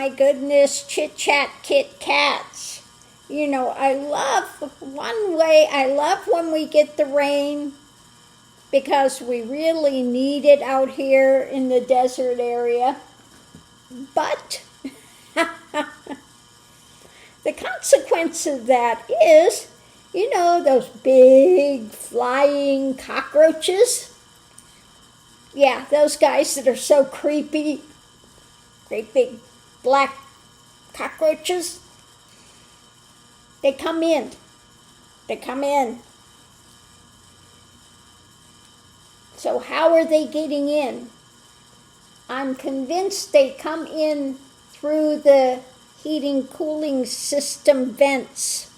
my goodness, Chit Chat Kit Kats. You know, I love when we get the rain because we really need it out here in the desert area. But the consequence of that is, you know, those big flying cockroaches. Yeah, those guys that are so creepy. Great big black cockroaches. They come in. So how are they getting in? I'm convinced they come in through the heating cooling system vents.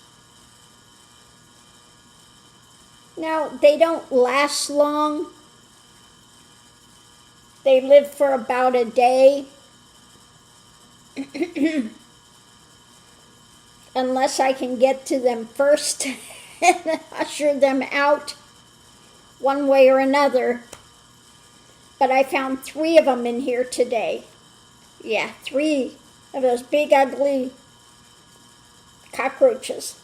Now, they don't last long. They live for about a day. Unless I can get to them first and usher them out one way or another. But I found 3 of them in here today. Yeah, 3 of those big ugly cockroaches.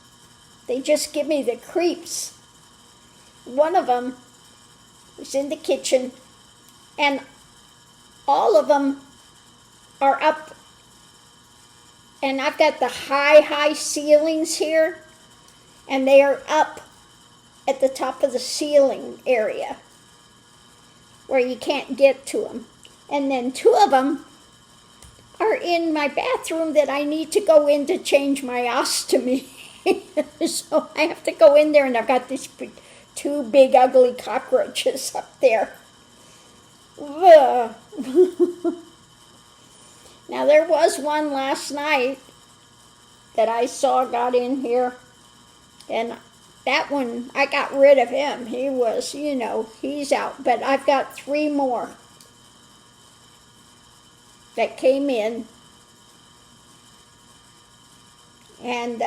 They just give me the creeps. One of them was in the kitchen, and all of them are up. And I've got the high ceilings here, and they are up at the top of the ceiling area where you can't get to them. And then 2 of them are in my bathroom that I need to go in to change my ostomy. So I have to go in there, and I've got these 2 big ugly cockroaches up there. Ugh. Now, there was one last night that I saw got in here, and that one, I got rid of him. He was, you know, he's out. But I've got 3 more that came in. And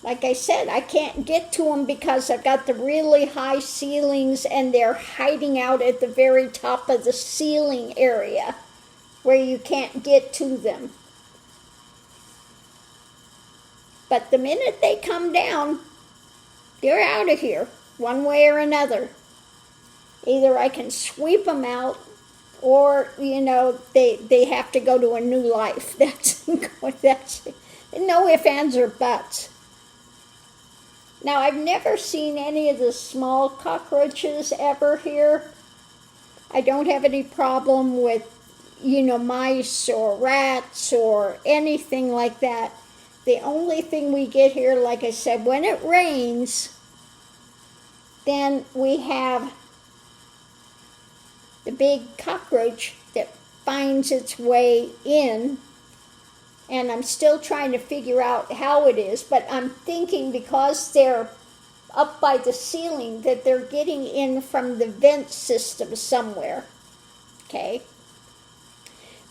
like I said, I can't get to them because I've got the really high ceilings, and they're hiding out at the very top of the ceiling area, where you can't get to them. But the minute they come down, they're out of here, one way or another. Either I can sweep them out, or, you know, they have to go to a new life. That's no ifs, ands, or buts. Now, I've never seen any of the small cockroaches ever here. I don't have any problem with, you know, mice or rats or anything like that. The only thing we get here, like I said, when it rains, then we have the big cockroach that finds its way in. And I'm still trying to figure out how it is, but I'm thinking because they're up by the ceiling that they're getting in from the vent system somewhere. Okay?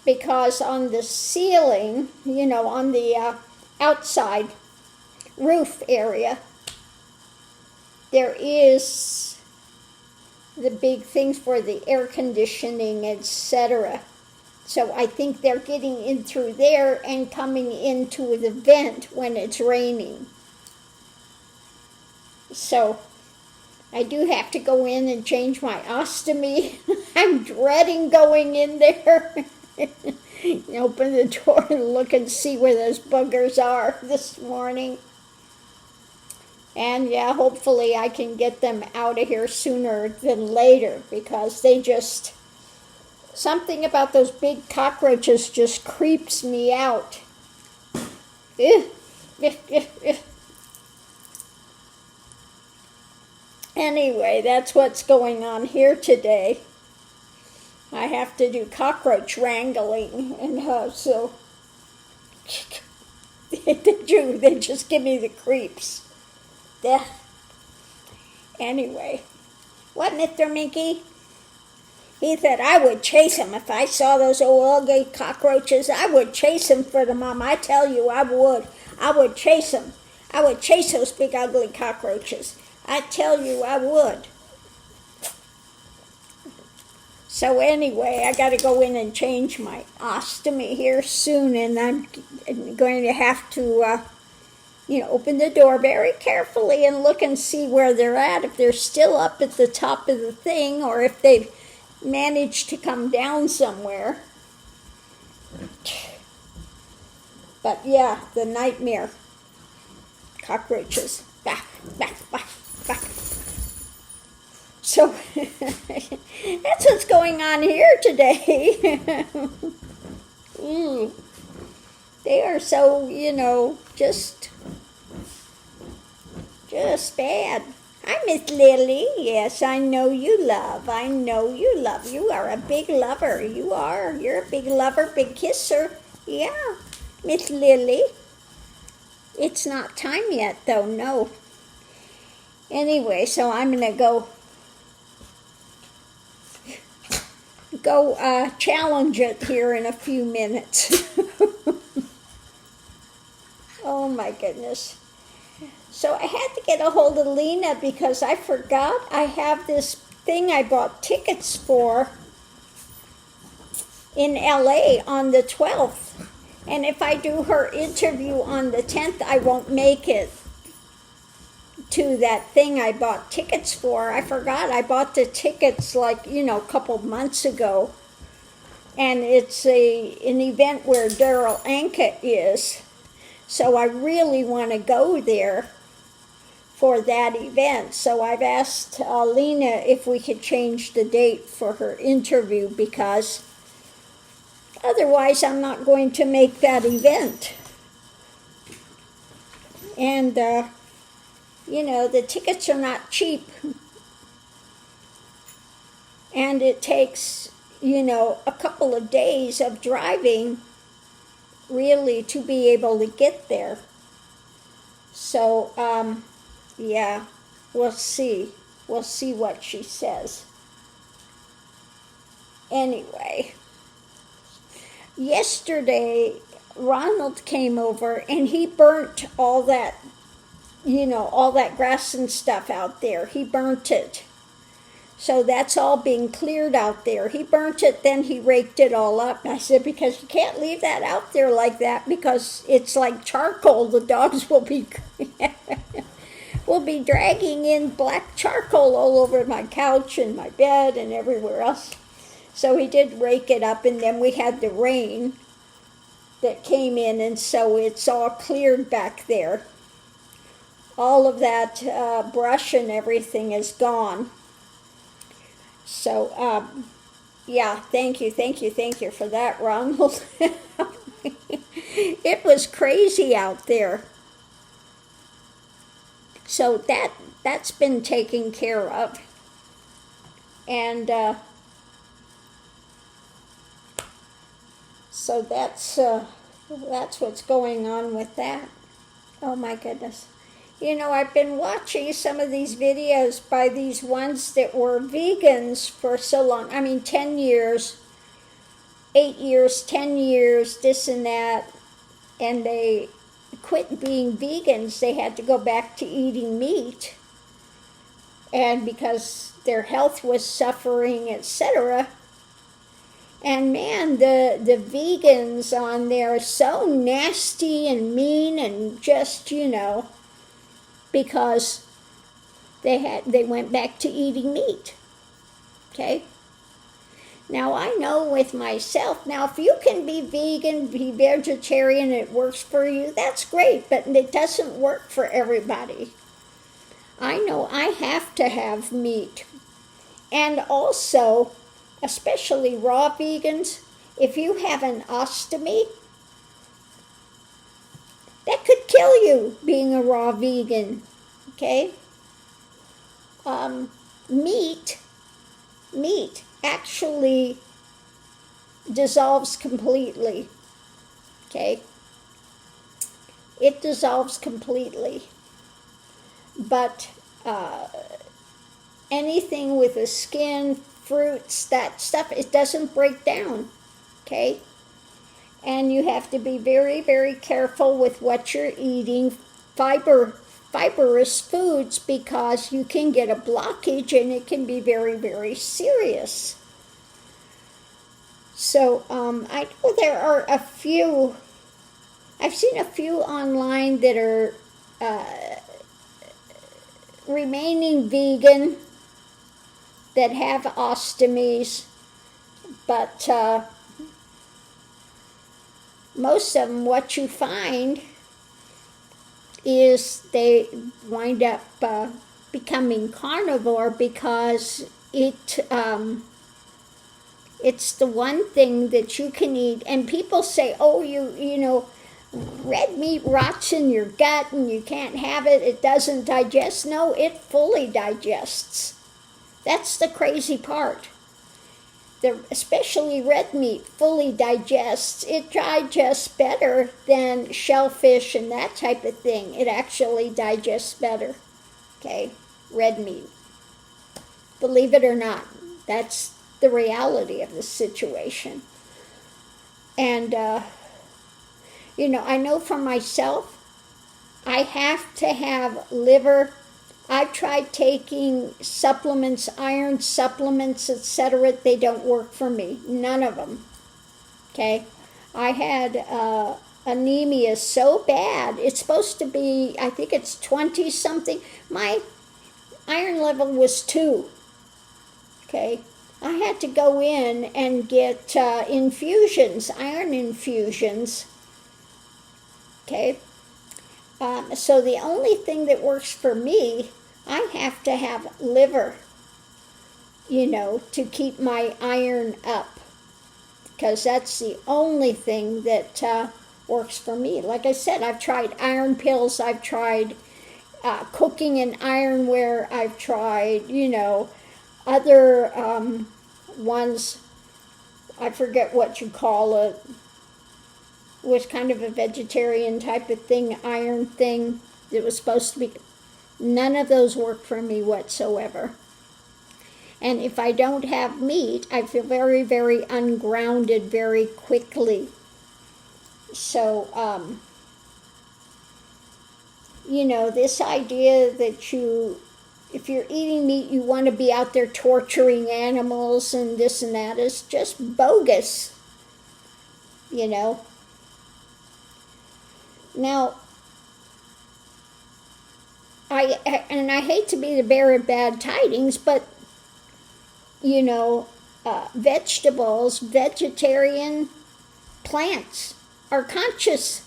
Because on the ceiling, you know, on the outside roof area, there is the big things for the air conditioning, etc. So I think they're getting in through there and coming into the vent when it's raining. So I do have to go in and change my ostomy. I'm dreading going in there. Open the door and look and see where those buggers are this morning. And yeah, hopefully I can get them out of here sooner than later, because they just, something about those big cockroaches just creeps me out. Anyway, that's what's going on here today. I have to do cockroach wrangling, and so they just give me the creeps. Anyway, what, Mr. Minky? He said I would chase him if I saw those old ugly cockroaches. I would chase him for the mom. I tell you, I would. I would chase him. I would chase those big ugly cockroaches. I tell you, I would. So anyway, I got to go in and change my ostomy here soon, and I'm going to have to, open the door very carefully and look and see where they're at, if they're still up at the top of the thing or if they've managed to come down somewhere. But yeah, the nightmare. Cockroaches. Back, back, back, back. So that's what's going on here today. They are so, just bad. Hi, Miss Lily. Yes, I know you love. I know you love. You are a big lover. You are. You're a big lover, big kisser. Yeah, Miss Lily. It's not time yet, though, no. Anyway, so I'm going to go challenge it here in a few minutes. Oh, my goodness. So I had to get a hold of Lena because I forgot I have this thing I bought tickets for in LA on the 12th. And if I do her interview on the 10th, I won't make it to that thing I bought tickets for. I forgot I bought the tickets a couple months ago. And it's an event where Daryl Anka is. So I really want to go there for that event. So I've asked Lena if we could change the date for her interview because otherwise I'm not going to make that event. And, the tickets are not cheap. And it takes, a couple of days of driving really to be able to get there. So, yeah, we'll see. We'll see what she says. Anyway, yesterday Ronald came over and he burnt all that, all that grass and stuff out there. He burnt it. So that's all being cleared out there. He burnt it, then he raked it all up. And I said, because you can't leave that out there like that because it's like charcoal. The dogs will be dragging in black charcoal all over my couch and my bed and everywhere else. So he did rake it up, and then we had the rain that came in, and so it's all cleared back there. All of that brush and everything is gone. So, yeah, thank you for that, Ronald. It was crazy out there. So that's been taken care of. And so that's what's going on with that. Oh my goodness. I've been watching some of these videos by these ones that were vegans for so long. 10 years, 8 years, 10 years, this and that. And they quit being vegans. They had to go back to eating meat. And because their health was suffering, etc. And man, the vegans on there are so nasty and mean and just, because they went back to eating meat. Okay? Now I know with myself, now if you can be vegan, be vegetarian, it works for you, that's great, but it doesn't work for everybody. I know I have to have meat. And also, especially raw vegans, if you have an ostomy, that could kill you, being a raw vegan, okay? Meat actually dissolves completely, okay? It dissolves completely. But anything with the skin, fruits, that stuff, it doesn't break down, okay? And you have to be very, very careful with what you're eating, fibrous foods, because you can get a blockage and it can be very, very serious. So I know there are a few, I've seen a few online that are remaining vegan, that have ostomies, but most of them, what you find is they wind up becoming carnivore because it's the one thing that you can eat. And people say, oh, you know, red meat rots in your gut and you can't have it, it doesn't digest. No, it fully digests. That's the crazy part. Especially red meat fully digests. It digests better than shellfish and that type of thing. It actually digests better, okay, red meat. Believe it or not, that's the reality of the situation. And, you know, I know for myself, I have to have liver. I've tried taking supplements, iron supplements, etc. They don't work for me. None of them. Okay? I had anemia so bad. It's supposed to be, I think it's 20 something. My iron level was 2. Okay? I had to go in and get infusions, iron infusions. Okay? So the only thing that works for me, I have to have liver, you know, to keep my iron up, because that's the only thing that works for me. Like I said, I've tried iron pills, I've tried cooking in ironware, I've tried, you know, other ones, I forget what you call it, was kind of a vegetarian type of thing, iron thing. It was supposed to be. None of those work for me whatsoever. And if I don't have meat, I feel very, very ungrounded very quickly. So, you know, this idea that if you're eating meat, you want to be out there torturing animals and this and that is just bogus, you know. Now, I hate to be the bearer of bad tidings, but, you know, vegetables, vegetarian plants are conscious.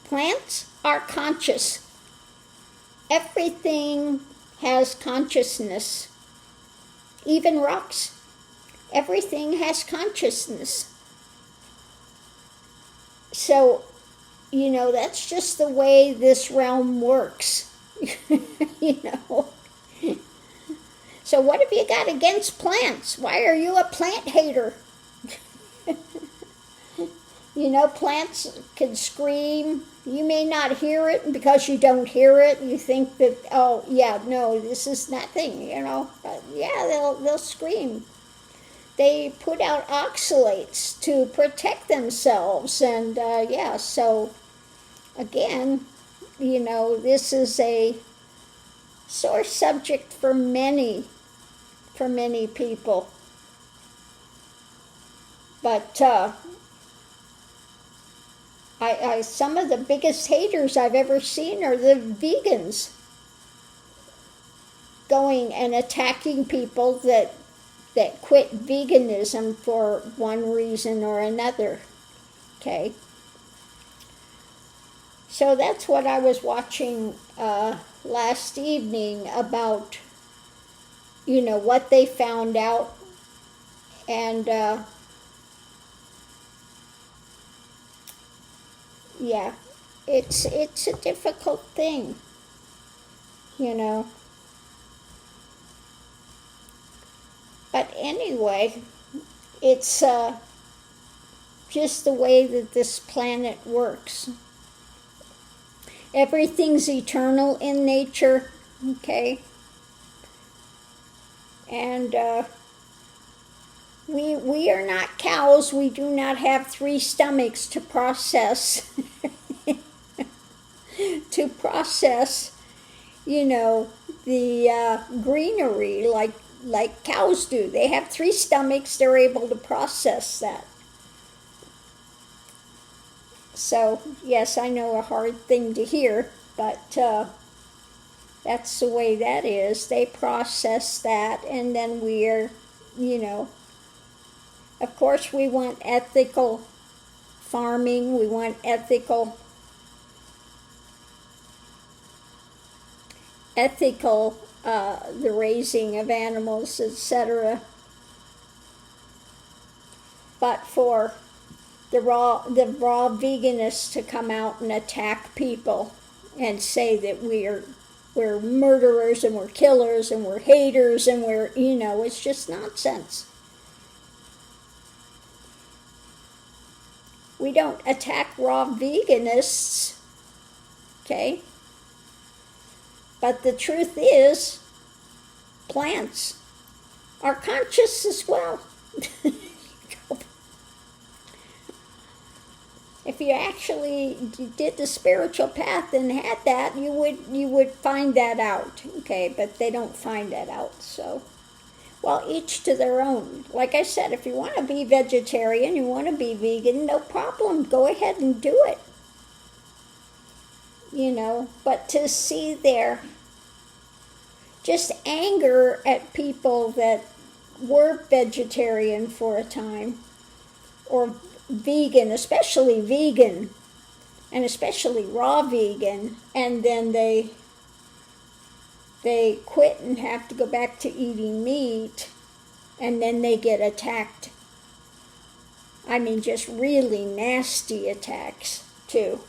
Plants are conscious. Everything has consciousness. Even rocks. Everything has consciousness. So, you know, that's just the way this realm works. You know. So what have you got against plants? Why are you a plant hater? You know, plants can scream. You may not hear it, and because you don't hear it, you think that, oh, yeah, no, this is nothing, you know. But yeah, they'll scream. They put out oxalates to protect themselves, and yeah, so again, you know, this is a sore subject for many people. But I some of the biggest haters I've ever seen are the vegans going and attacking people that quit veganism for one reason or another. Okay. So that's what I was watching last evening about, you know, what they found out. And yeah, it's a difficult thing, you know. But anyway, it's just the way that this planet works. Everything's eternal in nature, okay? And we are not cows. We do not have 3 stomachs to process, you know, the greenery like like cows do. They have 3 stomachs. They're able to process that. So, yes, I know a hard thing to hear, but that's the way that is. They process that, and then we're, of course we want ethical farming. We want ethical the raising of animals, etc. But for the raw veganists to come out and attack people and say that we're murderers and we're killers and we're haters and we're, it's just nonsense. We don't attack raw veganists, okay? But the truth is, plants are conscious as well. If you actually did the spiritual path and had that, you would find that out, okay? But they don't find that out, so. Well, each to their own. Like I said, if you want to be vegetarian, you want to be vegan, no problem. Go ahead and do it. But to see their just anger at people that were vegetarian for a time, or vegan, and especially raw vegan, and then they quit and have to go back to eating meat, and then they get attacked. I mean, just really nasty attacks, too.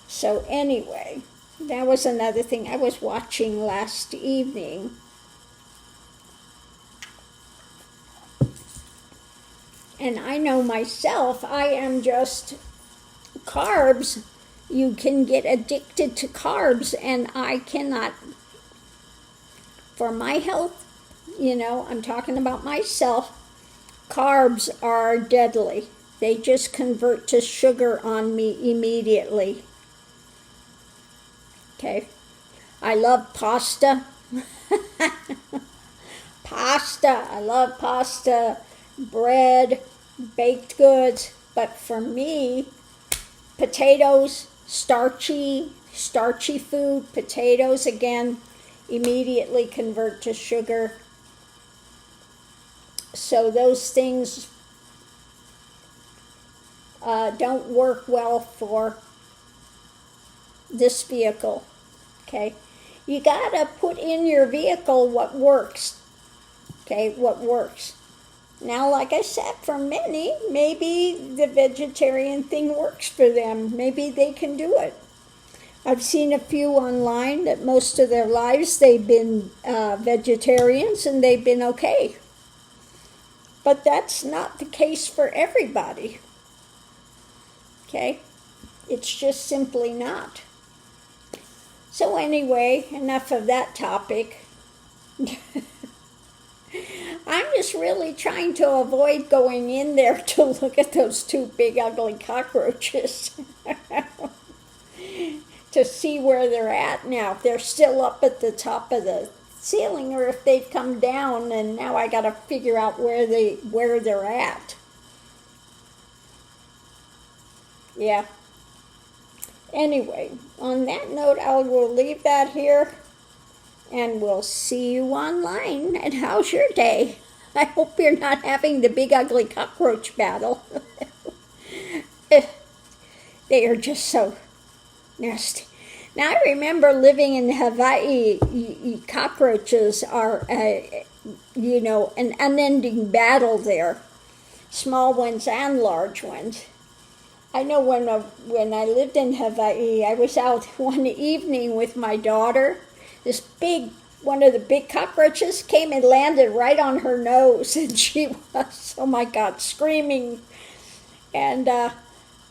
So anyway, that was another thing I was watching last evening. And I know myself, I am just carbs. You can get addicted to carbs, and I cannot. For my health, I'm talking about myself, carbs are deadly. They just convert to sugar on me immediately. Okay. I love pasta. I love pasta, bread, baked goods. But for me, potatoes, starchy food, potatoes again, immediately convert to sugar. So those things don't work well for this vehicle, okay? You gotta put in your vehicle what works, okay, what works. Now, like I said, for many, maybe the vegetarian thing works for them. Maybe they can do it. I've seen a few online that most of their lives they've been vegetarians and they've been okay. But that's not the case for everybody, okay? It's just simply not. So anyway, enough of that topic. I'm just really trying to avoid going in there to look at those 2 big ugly cockroaches to see where they're at now. If they're still up at the top of the ceiling or if they've come down, and now I got to figure out where they're at. Yeah. Anyway, on that note, I will leave that here. And we'll see you online. And how's your day? I hope you're not having the big ugly cockroach battle. They are just so nasty. Now, I remember living in Hawaii. Cockroaches are, an unending battle there. Small ones and large ones. I know when I lived in Hawaii, I was out one evening with my daughter. This one of the big cockroaches came and landed right on her nose, and she was, oh my God, screaming. And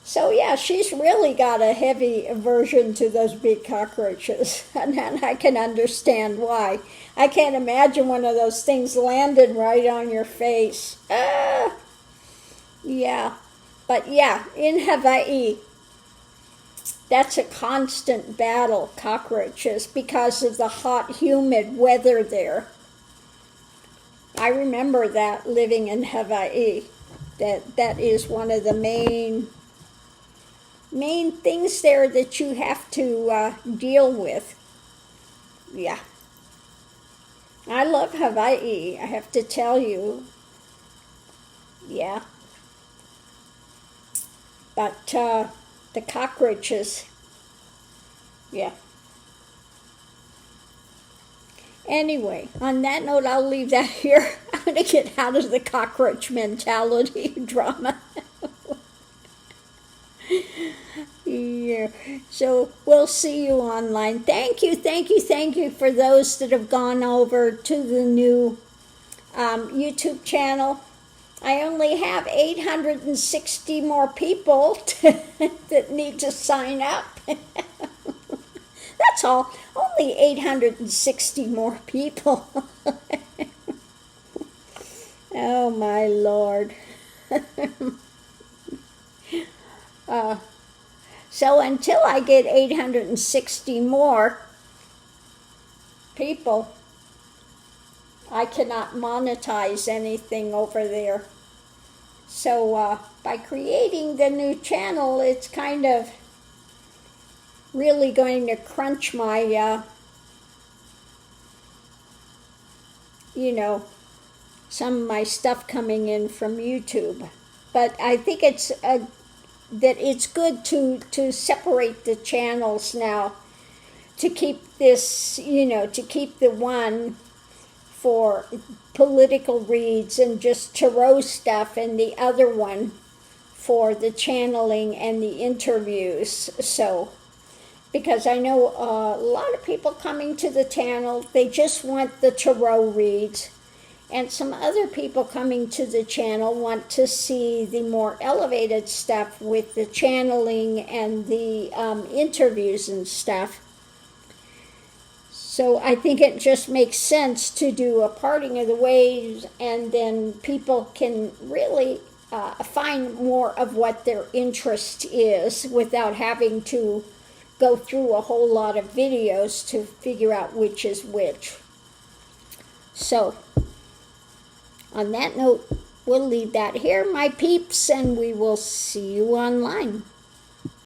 so yeah, she's really got a heavy aversion to those big cockroaches, and I can understand why. I can't imagine one of those things landed right on your face. Yeah, but yeah, in Hawaii, That's a constant battle, cockroaches, because of the hot, humid weather there. I remember that living in Hawaii. That is one of the main things there that you have to deal with. Yeah. I love Hawaii, I have to tell you. Yeah. But the cockroaches, yeah. Anyway, on that note, I'll leave that here. I'm going to get out of the cockroach mentality drama. Yeah. So we'll see you online. Thank you for those that have gone over to the new YouTube channel. I only have 860 more people that need to sign up. That's all. Only 860 more people. Oh my Lord. So until I get 860 more people, I cannot monetize anything over there. So by creating the new channel, it's kind of really going to crunch my, some of my stuff coming in from YouTube. But I think it's that it's good to separate the channels now, to keep this, to keep the one for political reads and just tarot stuff, and the other one for the channeling and the interviews. So, because I know a lot of people coming to the channel, they just want the tarot reads. And some other people coming to the channel want to see the more elevated stuff with the channeling and the interviews and stuff. So I think it just makes sense to do a parting of the ways, and then people can really find more of what their interest is without having to go through a whole lot of videos to figure out which is which. So, on that note, we'll leave that here, my peeps, and we will see you online.